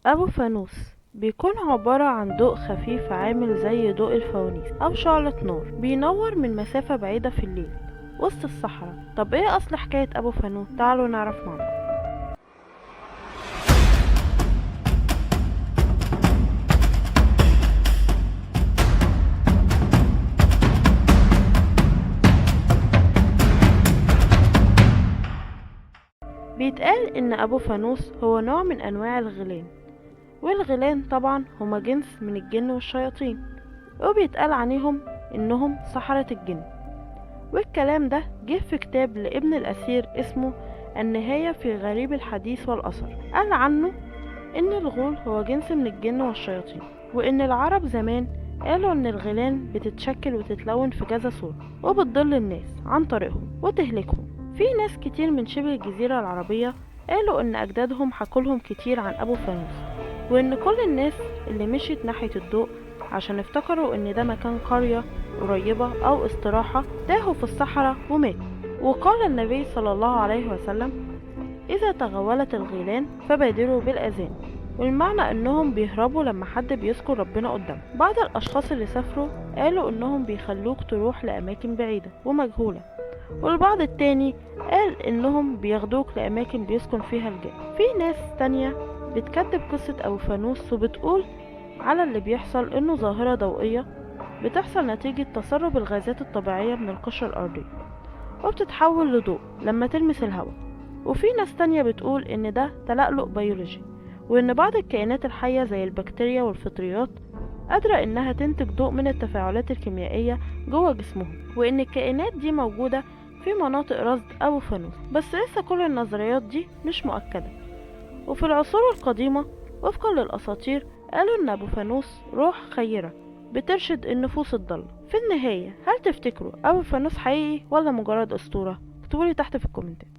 أبو فانوس بيكون عبارة عن ضوء خفيف عامل زي ضوء الفوانيس أو شعلة نار بينور من مسافة بعيدة في الليل وسط الصحراء. طب ايه أصل حكاية أبو فانوس؟ تعالوا نعرف مع بعض. بيتقال إن أبو فانوس هو نوع من أنواع الغيلان، والغيلان طبعا هما جنس من الجن والشياطين، وبيتقال عنيهم إنهم سحرة الجن. والكلام ده جه في كتاب لابن الأثير اسمه النهاية في غريب الحديث والأثر. قال عنه إن الغول هو جنس من الجن والشياطين، وإن العرب زمان قالوا إن الغيلان بتتشكل وتتلون في كذا صورة وبتضل الناس عن طريقهم وتهلكهم. في ناس كتير من شبه الجزيرة العربية قالوا إن أجدادهم حكولهم كتير عن أبو فانوس، وإن كل الناس اللي مشيت ناحية الضوء عشان افتكروا إن ده مكان قرية قريبة أو استراحة تاهوا في الصحراء وماتوا. وقال النبي صلى الله عليه وسلم: إذا تغولت الغيلان فبادروا بالأذان، والمعنى إنهم بيهربوا لما حد بيذكر ربنا قدامهم. بعض الأشخاص اللي سافروا قالوا إنهم بيخلوك تروح لأماكن بعيدة ومجهولة، والبعض التاني قال إنهم بياخدوك لأماكن بيسكن فيها الجن. في ناس تانية بتكذب قصة أبو فانوس وبتقول على اللي بيحصل إنه ظاهرة ضوئية بتحصل نتيجة تسرب الغازات الطبيعية من القشرة الأرضية وبتتحول لضوء لما تلمس الهواء. وفي ناس تانية بتقول إن ده تلألؤ بيولوجي، وإن بعض الكائنات الحية زي البكتيريا والفطريات قادرة إنها تنتج ضوء من التفاعلات الكيميائية جوه جسمهم، وإن الكائنات دي موجودة في مناطق رصد أبو فانوس. بس لسه كل النظريات دي مش مؤكدة. وفي العصور القديمة وفقا للأساطير قالوا إن أبو فانوس روح خيرة بترشد النفوس الضالة. في النهاية هل تفتكروا أبو فانوس حقيقي ولا مجرد أسطورة؟ اكتبولي تحت في الكومنتات.